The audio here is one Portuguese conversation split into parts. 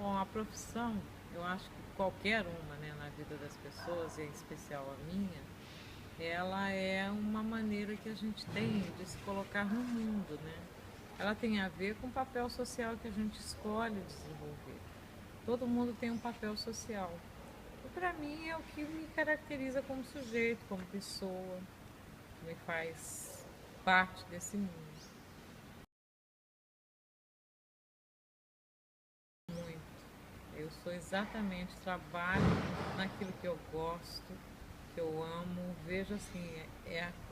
Bom, a profissão, eu acho que qualquer uma, né, na vida das pessoas, e em especial a minha, ela é uma maneira que a gente tem de se colocar no mundo, né? Ela tem a ver com o papel social que a gente escolhe desenvolver. Todo mundo tem um papel social. E para mim é o que me caracteriza como sujeito, como pessoa, que me faz parte desse mundo. Muito. Eu sou exatamente, trabalho naquilo que eu gosto, que eu amo, vejo assim,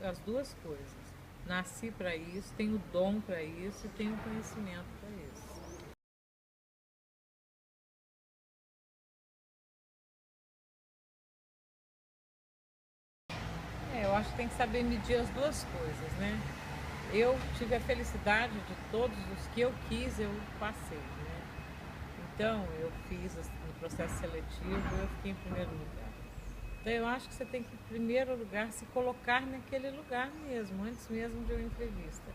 as duas coisas. Nasci para isso, tenho dom para isso e tenho conhecimento para isso. Eu acho que tem que saber medir as duas coisas, né? Eu tive a felicidade de todos os que eu quis, eu passei, né? Então, eu fiz no processo seletivo, eu fiquei em primeiro lugar. Então, eu acho que você tem que, em primeiro lugar, se colocar naquele lugar mesmo, antes mesmo de uma entrevista.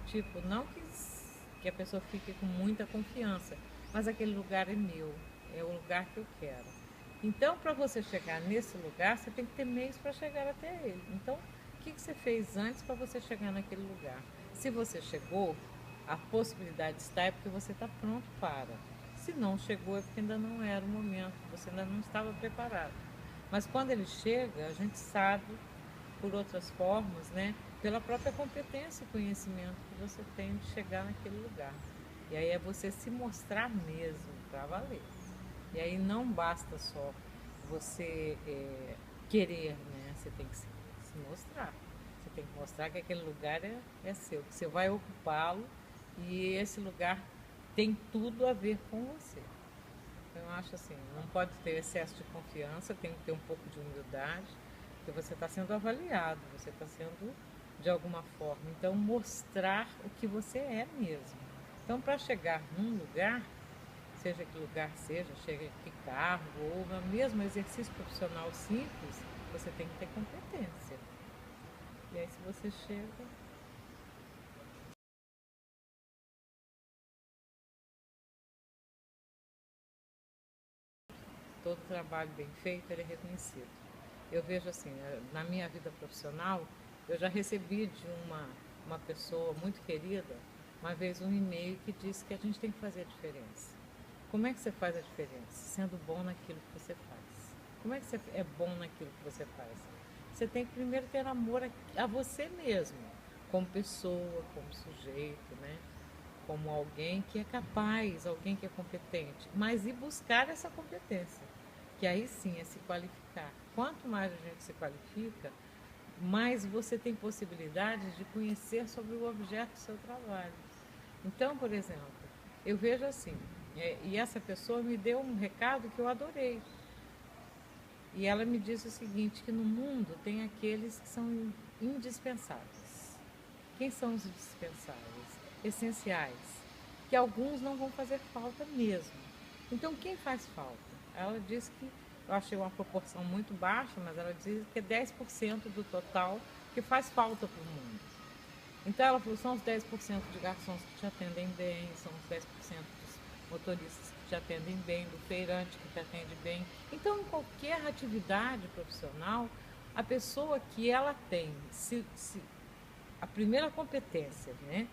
Tipo, não que a pessoa fique com muita confiança, mas aquele lugar é meu, é o lugar que eu quero. Então, para você chegar nesse lugar, você tem que ter meios para chegar até ele. Então, o que você fez antes para você chegar naquele lugar? Se você chegou, a possibilidade está é porque você está pronto para. Se não chegou, é porque ainda não era o momento, você ainda não estava preparado. Mas quando ele chega, a gente sabe por outras formas, né? Pela própria competência e conhecimento que você tem de chegar naquele lugar. E aí é você se mostrar mesmo para valer. E aí não basta só você querer, né? Você tem que se mostrar. Você tem que mostrar que aquele lugar é seu, que você vai ocupá-lo e esse lugar tem tudo a ver com você. Então, eu acho assim, não pode ter excesso de confiança, tem que ter um pouco de humildade, porque você está sendo avaliado, você está sendo de alguma forma. Então, mostrar o que você é mesmo. Então, para chegar num lugar, seja que lugar seja, chega que cargo ou mesmo exercício profissional simples, você tem que ter competência. E aí, se você chega, todo trabalho bem feito ele é reconhecido. Eu vejo assim, na minha vida profissional, eu já recebi de uma pessoa muito querida, uma vez um e-mail que disse que a gente tem que fazer a diferença. Como é que você faz a diferença? Sendo bom naquilo que você faz. Como é que você é bom naquilo que você faz? Você tem que primeiro ter amor a você mesmo, como pessoa, como sujeito, né? Como alguém que é capaz, alguém que é competente, mas ir buscar essa competência, que aí sim é se qualificar. Quanto mais a gente se qualifica, mais você tem possibilidade de conhecer sobre o objeto do seu trabalho. Então, por exemplo, eu vejo assim, e essa pessoa me deu um recado que eu adorei. E ela me disse o seguinte, que no mundo tem aqueles que são indispensáveis. Quem são os indispensáveis? Essenciais, que alguns não vão fazer falta mesmo. Então, quem faz falta? Ela disse que, eu achei uma proporção muito baixa, mas ela diz que é 10% do total que faz falta para o mundo. Então, ela falou, são os 10% de garçons que te atendem bem, são os 10% dos motoristas que te atendem bem, do feirante que te atende bem. Então, em qualquer atividade profissional, a pessoa que ela tem, a primeira competência, né?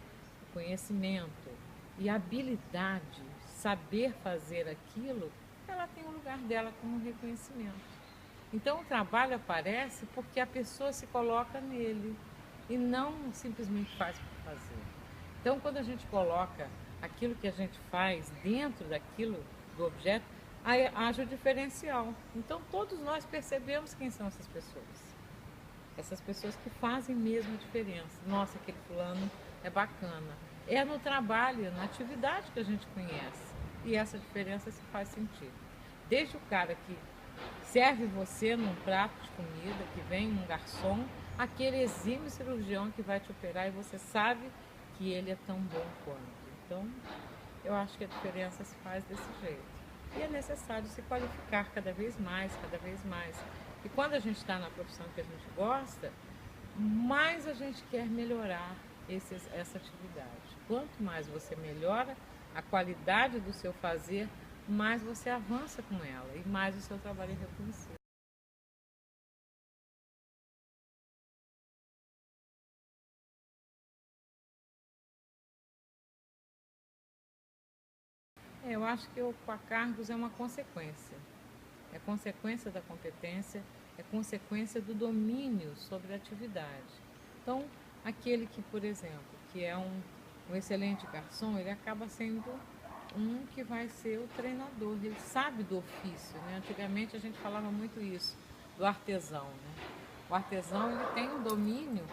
O conhecimento e a habilidade, saber fazer aquilo, ela tem o lugar dela como reconhecimento. Então o trabalho aparece porque a pessoa se coloca nele e não simplesmente faz por fazer. Então quando a gente coloca aquilo que a gente faz dentro daquilo, do objeto, aí age o diferencial. Então todos nós percebemos quem são essas pessoas. Essas pessoas que fazem mesmo a diferença. Nossa, aquele fulano é bacana. É no trabalho, na atividade que a gente conhece. E essa diferença se faz sentir. Desde o cara que serve você num prato de comida, que vem um garçom, aquele exímio cirurgião que vai te operar e você sabe que ele é tão bom quanto. Então, eu acho que a diferença se faz desse jeito. E é necessário se qualificar cada vez mais, cada vez mais. E quando a gente está na profissão que a gente gosta, mais a gente quer melhorar essa atividade. Quanto mais você melhora a qualidade do seu fazer, mais você avança com ela e mais o seu trabalho é reconhecido. Eu acho que ocupar cargos é uma consequência. É consequência da competência, é consequência do domínio sobre a atividade. Então, aquele que, por exemplo, que é um excelente garçom, ele acaba sendo um que vai ser o treinador, ele sabe do ofício, né? Antigamente a gente falava muito isso, do artesão, né? O artesão ele tem um domínio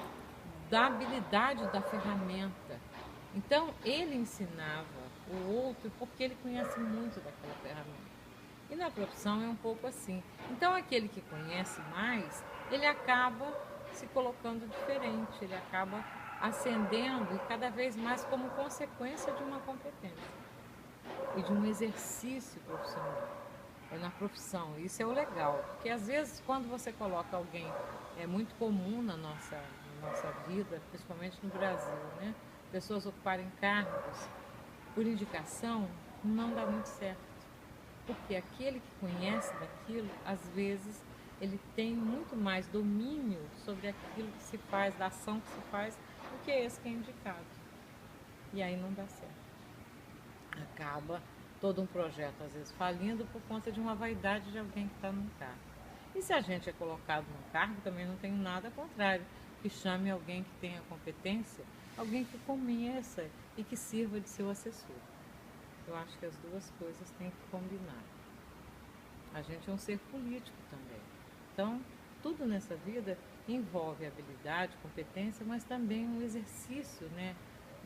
da habilidade da ferramenta. Então ele ensinava o outro porque ele conhece muito daquela ferramenta. E na profissão é um pouco assim. Então aquele que conhece mais, ele acaba se colocando diferente, ele acaba ascendendo e cada vez mais como consequência de uma competência e de um exercício profissional. É na profissão, isso é o legal, porque às vezes quando você coloca alguém, é muito comum na nossa vida, principalmente no Brasil, né? Pessoas ocuparem cargos por indicação, não dá muito certo. Porque aquele que conhece daquilo, às vezes, ele tem muito mais domínio sobre aquilo que se faz, da ação que se faz, do que esse que é indicado. E aí não dá certo. Acaba todo um projeto, às vezes, falindo por conta de uma vaidade de alguém que está num cargo. E se a gente é colocado num cargo, também não tenho nada contrário, que chame alguém que tenha competência, alguém que conheça e que sirva de seu assessor. Eu acho que as duas coisas têm que combinar. A gente é um ser político também. Então, tudo nessa vida envolve habilidade, competência, mas também um exercício, né,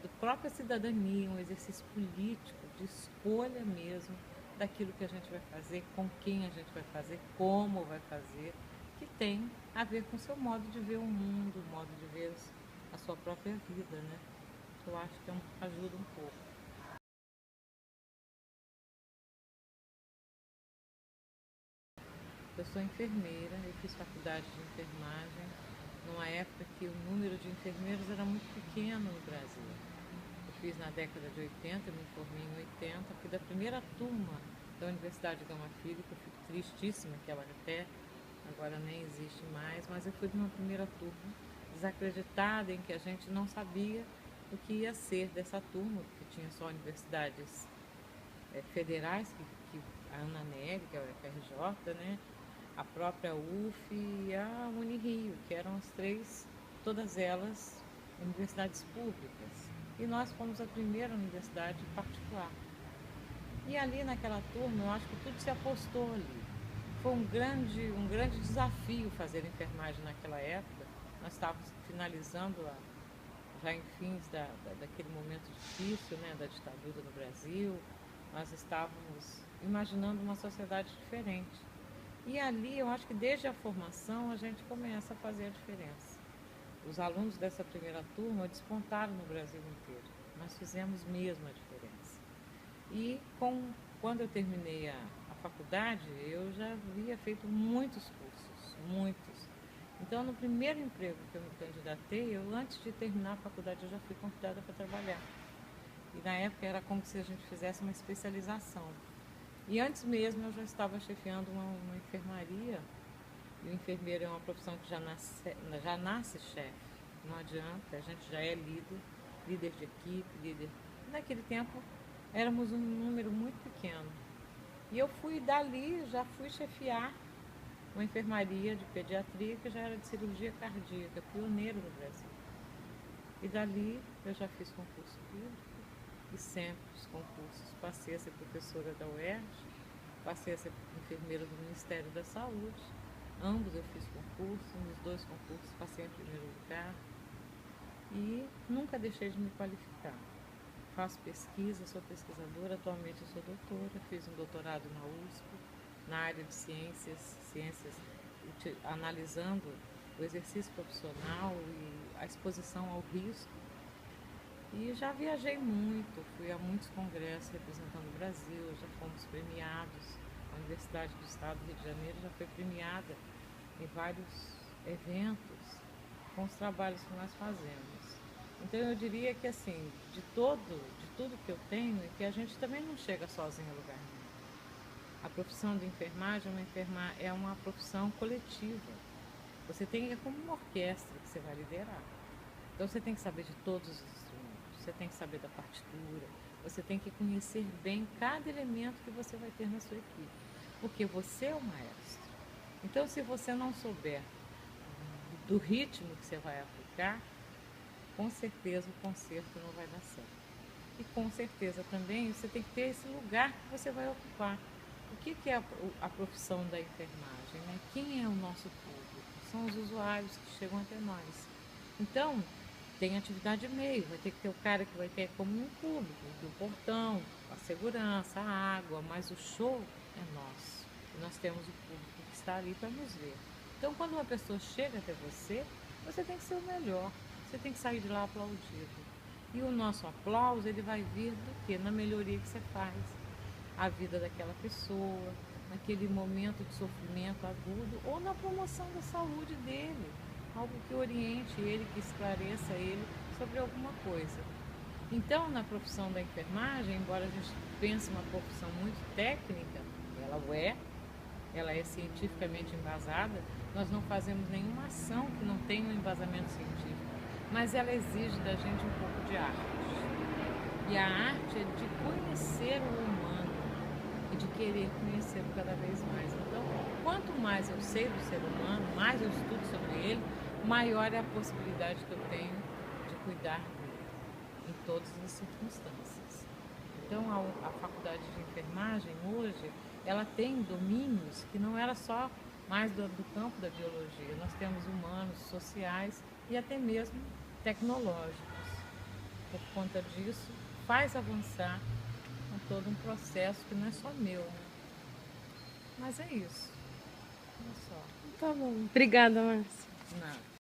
da própria cidadania, um exercício político, de escolha mesmo daquilo que a gente vai fazer, com quem a gente vai fazer, como vai fazer, que tem a ver com o seu modo de ver o mundo, o modo de ver a sua própria vida, né? Eu acho que ajuda um pouco. Eu sou enfermeira, eu fiz faculdade de enfermagem numa época que o número de enfermeiros era muito pequeno no Brasil. Eu fiz na década de 80, me formei em 80, fui da primeira turma da Universidade Gama Filho, que eu fico tristíssima que ela até agora nem existe mais, mas eu fui de uma primeira turma desacreditada em que a gente não sabia o que ia ser dessa turma, porque tinha só universidades federais, a ANANEB, que é o FRJ, né? A própria UF e a Unirio, que eram as três, todas elas universidades públicas. E nós fomos a primeira universidade particular. E ali naquela turma, eu acho que tudo se apostou ali. Foi um grande desafio fazer enfermagem naquela época. Nós estávamos finalizando já em fins daquele momento difícil, né, da ditadura no Brasil. Nós estávamos imaginando uma sociedade diferente. E ali eu acho que desde a formação a gente começa a fazer a diferença. Os alunos dessa primeira turma despontaram no Brasil inteiro. Nós fizemos mesmo a diferença. E quando eu terminei a faculdade, eu já havia feito muitos cursos, muitos. Então, no primeiro emprego que eu me candidatei, antes de terminar a faculdade, eu já fui convidada para trabalhar. E na época era como se a gente fizesse uma especialização. E antes mesmo eu já estava chefiando uma enfermaria. E o enfermeiro é uma profissão que já nasce chefe. Não adianta, a gente já é líder de equipe, líder. Naquele tempo éramos um número muito pequeno. E eu fui dali, já fui chefiar uma enfermaria de pediatria que já era de cirurgia cardíaca, pioneiro no Brasil. E dali eu já fiz concurso público e sempre os concursos. Passei a ser professora da UERJ, passei a ser enfermeira do Ministério da Saúde. Ambos eu fiz concurso, nos dois concursos passei em primeiro lugar e nunca deixei de me qualificar. Faço pesquisa, sou pesquisadora, atualmente eu sou doutora, fiz um doutorado na USP, na área de ciências analisando o exercício profissional e a exposição ao risco. E já viajei muito, fui a muitos congressos representando o Brasil, já fomos premiados. A Universidade do Estado do Rio de Janeiro já foi premiada em vários eventos com os trabalhos que nós fazemos. Então eu diria que assim, de tudo que eu tenho, é que a gente também não chega sozinho a lugar nenhum. A profissão de enfermagem é uma profissão coletiva. Você tem, é como uma orquestra que você vai liderar. Então você tem que saber de todos os instrumentos, você tem que saber da partitura, você tem que conhecer bem cada elemento que você vai ter na sua equipe, porque você é o maestro. Então se você não souber do ritmo que você vai aplicar, com certeza o concerto não vai dar certo. E com certeza também você tem que ter esse lugar que você vai ocupar. O que é a profissão da enfermagem? Né? Quem é o nosso público? São os usuários que chegam até nós. Então, tem atividade meio, vai ter que ter o cara que vai ter como um público, o portão, a segurança, a água, mas o show é nosso. E nós temos o público que está ali para nos ver. Então, quando uma pessoa chega até você, você tem que ser o melhor, você tem que sair de lá aplaudido. E o nosso aplauso, ele vai vir do quê? Na melhoria que você faz. A vida daquela pessoa, naquele momento de sofrimento agudo ou na promoção da saúde dele. Algo que oriente ele, que esclareça ele sobre alguma coisa. Então, na profissão da enfermagem, embora a gente pense uma profissão muito técnica, ela é cientificamente embasada, nós não fazemos nenhuma ação que não tenha um embasamento científico, mas ela exige da gente um pouco de arte. E a arte é de conhecer o humano e de querer conhecê-lo cada vez mais. Então, quanto mais eu sei do ser humano, mais eu estudo sobre ele, maior é a possibilidade que eu tenho de cuidar dele em todas as circunstâncias. Então, a faculdade de enfermagem hoje, ela tem domínios que não era só mais do campo da biologia. Nós temos humanos, sociais e até mesmo tecnológicos. Por conta disso, faz avançar com todo um processo que não é só meu, né? Mas é isso. Olha só. Tá bom. Obrigada, Márcia. Nada.